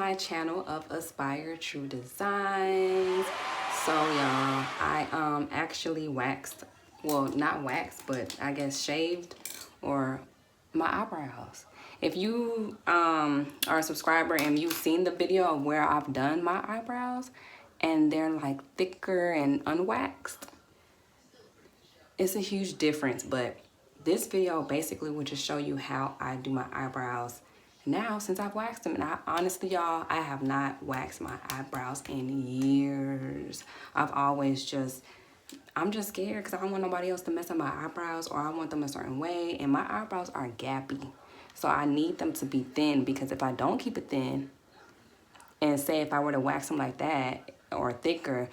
my channel of Aspire True Designs. So y'all, I actually waxed, well, not waxed, but I guess shaved or my eyebrows. If you are a subscriber and you've seen the video of where I've done my eyebrows and they're like thicker and unwaxed, it's a huge difference. But this video basically will just show you how I do my eyebrows now since I've waxed them. And I honestly, y'all, I have not waxed my eyebrows in years. I've always just, I'm just scared because I don't want nobody else to mess up my eyebrows, or I want them a certain way, and my eyebrows are gappy. So I need them to be thin, because if I don't keep it thin, and say if I were to wax them like that or thicker,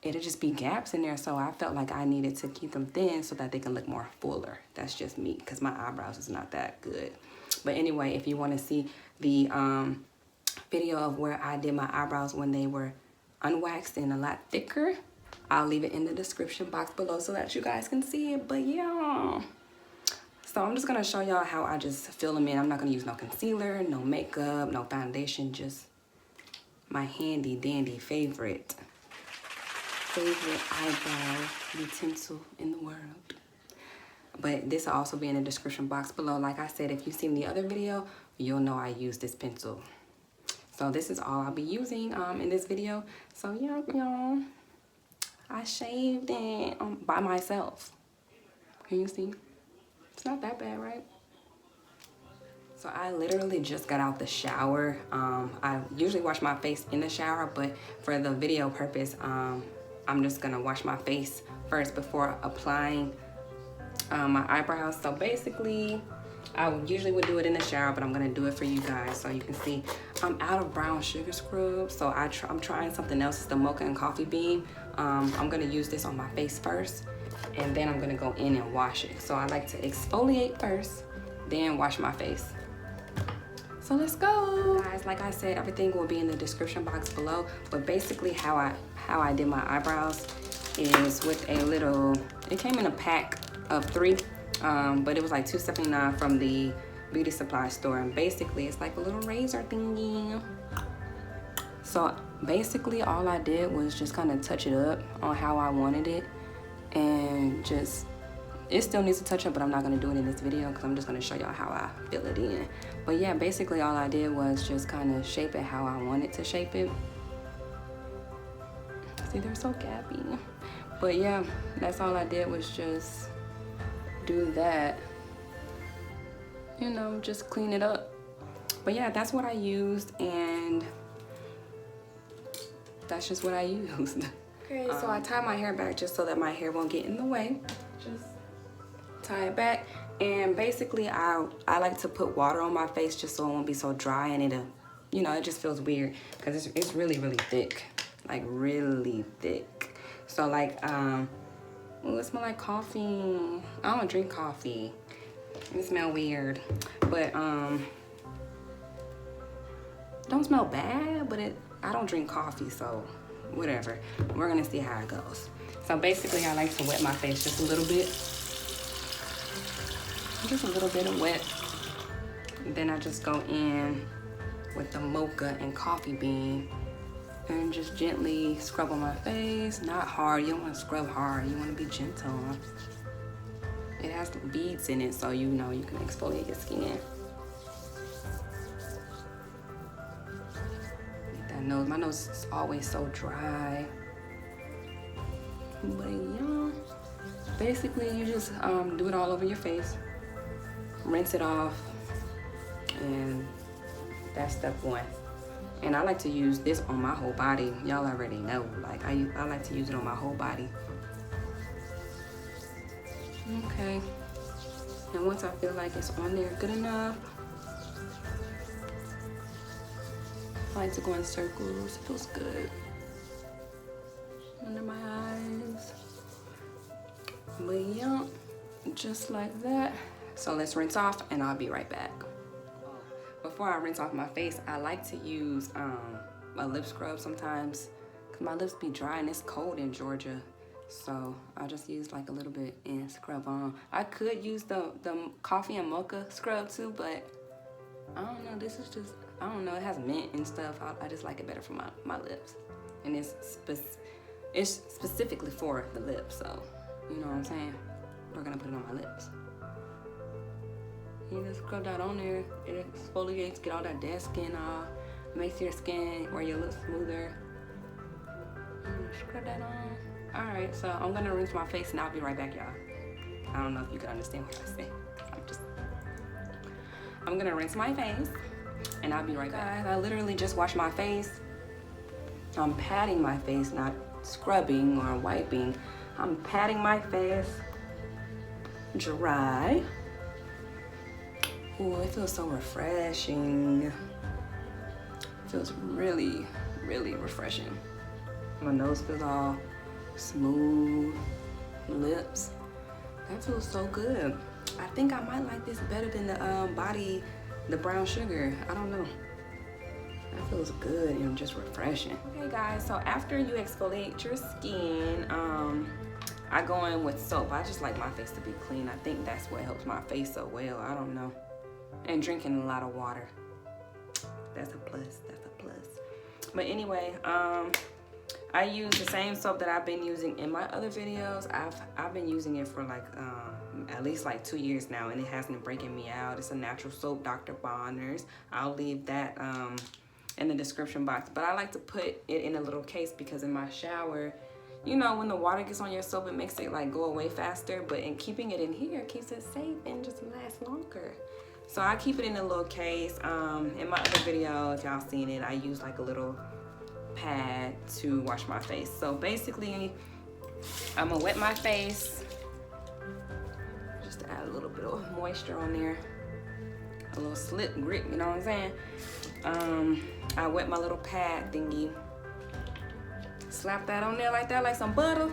it'll just be gaps in there. So I felt like I needed to keep them thin so that they can look more fuller. That's just me, because my eyebrows is not that good. But anyway, if you want to see the video of where I did my eyebrows when they were unwaxed and a lot thicker, I'll leave it in the description box below so that you guys can see it. But yeah, so I'm just gonna show y'all how I just fill them in. I'm not gonna use no concealer, no makeup, no foundation, just my handy dandy favorite eyebrow utensil in the world. But this will also be in the description box below. Like I said, if you've seen the other video, you'll know I use this pencil. So this is all I'll be using in this video. So yeah, y'all, I shaved it by myself. Can you see? It's not that bad, right? So I literally just got out the shower. I usually wash my face in the shower, but for the video purpose, I'm just gonna wash my face first before applying my eyebrows. So basically, I usually would do it in the shower, but I'm gonna do it for you guys so you can see. I'm out of brown sugar scrub, so I'm trying something else. It's the mocha and coffee bean. I'm gonna use this on my face first, and then I'm gonna go in and wash it. So I like to exfoliate first, then wash my face. So let's go. Guys, like I said, everything will be in the description box below. But basically how I did my eyebrows is with a little, it came in a pack of 3, but it was like $2.79 from the beauty supply store. And basically it's like a little razor thingy. So basically all I did was just kind of touch it up on how I wanted it, and just, it still needs to touch up, but I'm not going to do it in this video because I'm just going to show y'all how I fill it in. But yeah, basically all I did was just kind of shape it how I wanted to shape it. See, they're so gappy. But yeah, that's all I did, was just do that. You know, just clean it up. But yeah, that's what I used, and that's just what I used. Okay, so I tied my hair back just so that my hair won't get in the way. Just tie it back, and basically I like to put water on my face just so it won't be so dry, and it'll, you know, it just feels weird because it's really thick, like really thick. So like oh, it smells like coffee. I don't drink coffee. It smells weird, but don't smell bad, but I don't drink coffee, so whatever. We're gonna see how it goes. So basically I like to wet my face just a little bit. Just a little bit of wet. Then I just go in with the mocha and coffee bean and just gently scrub on my face. Not hard, you don't want to scrub hard, you want to be gentle. It has the beads in it, so you know you can exfoliate your skin. Get that nose, my nose is always so dry. But yeah, basically you just do it all over your face. Rinse it off, and that's step 1. And I like to use this on my whole body. Y'all already know, like I like to use it on my whole body. Okay, and once I feel like it's on there good enough, I like to go in circles. It feels good under my eyes. But yeah, just like that. So let's rinse off, and I'll be right back. Before I rinse off my face, I like to use a lip scrub sometimes, because my lips be dry and it's cold in Georgia. So I just use like a little bit and scrub on. I could use the coffee and mocha scrub too, but I don't know, this is just I don't know, it has mint and stuff. I just like it better for my lips. And it's specifically for the lips, so you know what I'm saying? We're gonna put it on my lips. You just scrub that on there. It exfoliates, get all that dead skin off, makes your skin or your lips smoother. Scrub that on. Alright, so I'm gonna rinse my face and I'll be right back, y'all. I don't know if you can understand what I say. I'm gonna rinse my face and I'll be right back. Guys, I literally just washed my face. I'm patting my face, not scrubbing or wiping. I'm patting my face dry. Ooh, it feels so refreshing. It feels really, really refreshing. My nose feels all smooth, lips. That feels so good. I think I might like this better than the brown sugar. I don't know. That feels good and just refreshing. Okay guys, so after you exfoliate your skin, I go in with soap. I just like my face to be clean. I think that's what helps my face so well. I don't know. And drinking a lot of water. That's a plus, that's a plus. But anyway, I use the same soap that I've been using in my other videos. I've been using it for like at least like 2 years now, and it hasn't been breaking me out. It's a natural soap, Dr. Bonner's. I'll leave that in the description box. But I like to put it in a little case because in my shower, you know, when the water gets on your soap, it makes it like go away faster. But in keeping it in here keeps it safe and just lasts longer. So I keep it in a little case. In my other video, if y'all seen it, I use like a little pad to wash my face. So basically, I'm gonna wet my face, just to add a little bit of moisture on there, a little slip grip, you know what I'm saying? I wet my little pad thingy, slap that on there like that, like some butter.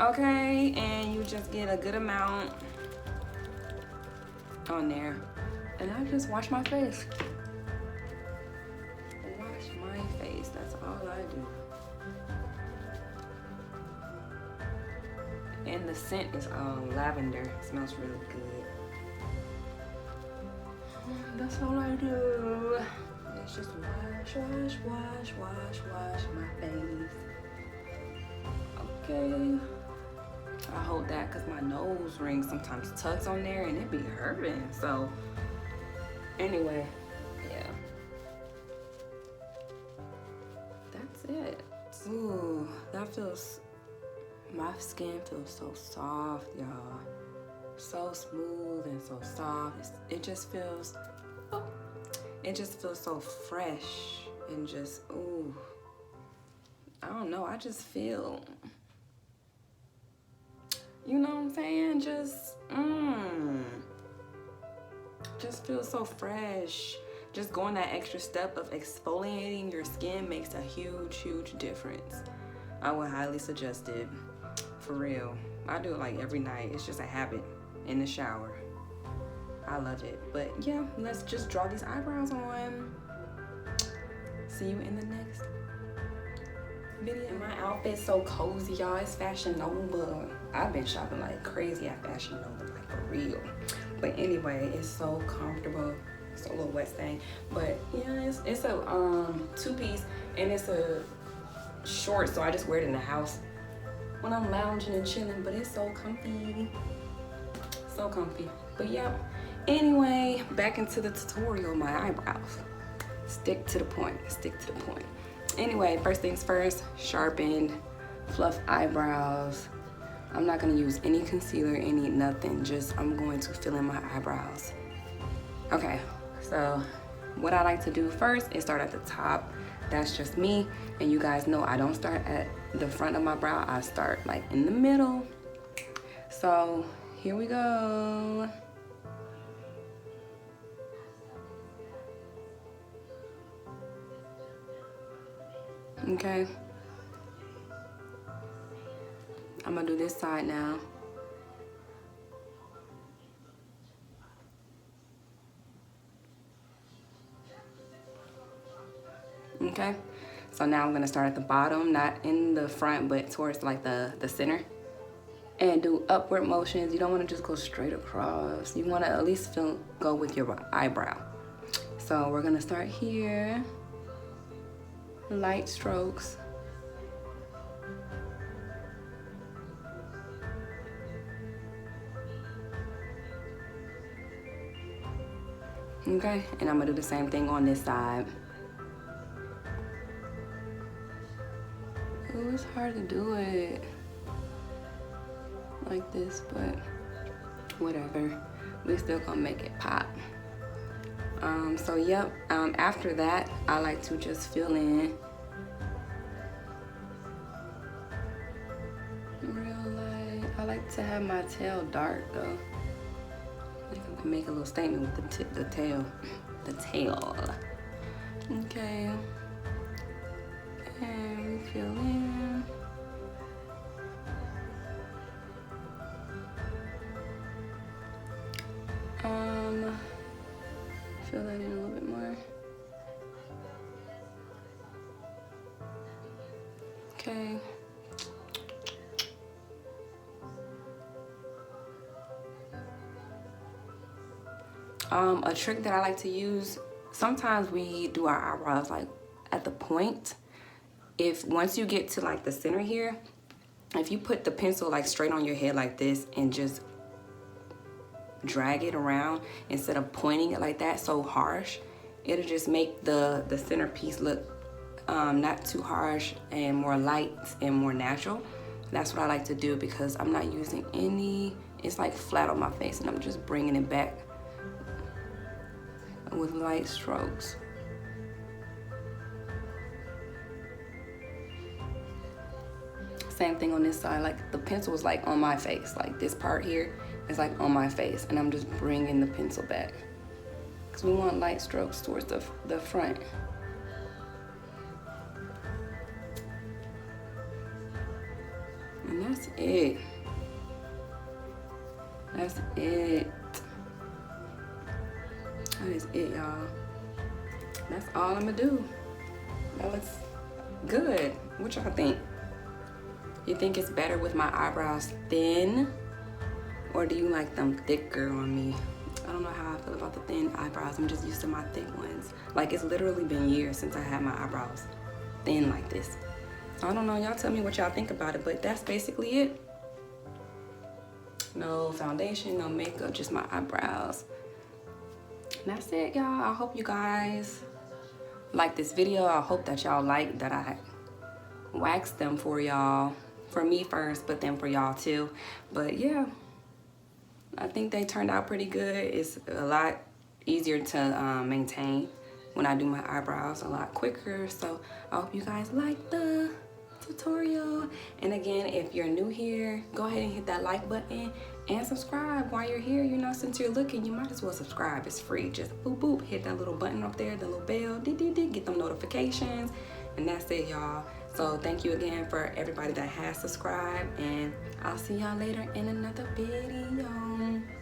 Okay, and you just get a good amount on there, and I just wash my face. Wash my face, that's all I do. And the scent is lavender. It smells really good. That's all I do. It's just wash, wash, wash, wash, wash my face. Okay. I hold that because my nose ring sometimes tugs on there and it be hurting. So anyway, yeah. That's it. Ooh, that feels, my skin feels so soft, y'all. So smooth and so soft. It just feels so fresh and just, ooh. I don't know, I just feel, you know what I'm saying? Just feels so fresh. Just going that extra step of exfoliating your skin makes a huge, huge difference. I would highly suggest it, for real. I do it like every night. It's just a habit in the shower. I love it. But yeah, let's just draw these eyebrows on. See you in the next video. My outfit's so cozy, y'all. It's Fashion Nova. I've been shopping like crazy at Fashion Nova, like for real. But anyway, it's so comfortable. It's a little wet stain, but yeah, it's a two-piece and it's a short, so I just wear it in the house when I'm lounging and chilling. But it's so comfy, so comfy. But yeah, anyway, back into the tutorial. My eyebrows, stick to the point, stick to the point. Anyway, first things first, sharpened, fluff eyebrows. I'm not gonna use any concealer, any nothing, just I'm going to fill in my eyebrows. Okay, so what I like to do first is start at the top. That's just me, and you guys know I don't start at the front of my brow, I start like in the middle. So here we go. Okay, I'm gonna do this side now. Okay, so now I'm gonna start at the bottom, not in the front, but towards like the center. and do upward motions. You don't want to just go straight across. You want to at least go with your eyebrow. So we're gonna start here, light strokes. Okay, and I'm gonna do the same thing on this side. Ooh, it's hard to do it like this, but whatever. We still gonna make it pop. So yep, after that, I like to just fill in real light. I like to have my tail dark though. I can make a little statement with the tail. The tail. Okay. And fill in. Fill that in a little bit more. Okay. A trick that I like to use, sometimes we do our eyebrows like at the point. Once you get to like the center here, if you put the pencil like straight on your head like this and just drag it around instead of pointing it like that so harsh, it'll just make the centerpiece look not too harsh and more light and more natural. That's what I like to do because I'm not using any, it's like flat on my face, and I'm just bringing it back with light strokes. Same thing on this side, like the pencil is like on my face, like this part here is like on my face, and I'm just bringing the pencil back because we want light strokes towards the front. And that's it. That's it. That is it, y'all. That's all I'm gonna do. That looks good. What y'all think? You think it's better with my eyebrows thin, or do you like them thicker on me? I don't know how I feel about the thin eyebrows. I'm just used to my thick ones. Like, it's literally been years since I had my eyebrows thin like this. So I don't know, y'all tell me what y'all think about it, but that's basically it. No foundation, no makeup, just my eyebrows. And that's it, y'all. I hope you guys like this video. I hope that y'all like that I waxed them for y'all. For me first, but then for y'all too. But yeah, I think they turned out pretty good. It's a lot easier to maintain when I do my eyebrows, a lot quicker. So I hope you guys like the tutorial. And again, if you're new here, go ahead and hit that like button and subscribe while you're here. You know, since you're looking, you might as well subscribe. It's free. Just boop boop, hit that little button up there, the little bell, get them notifications. And that's it, y'all. So thank you again for everybody that has subscribed, and I'll see y'all later in another video.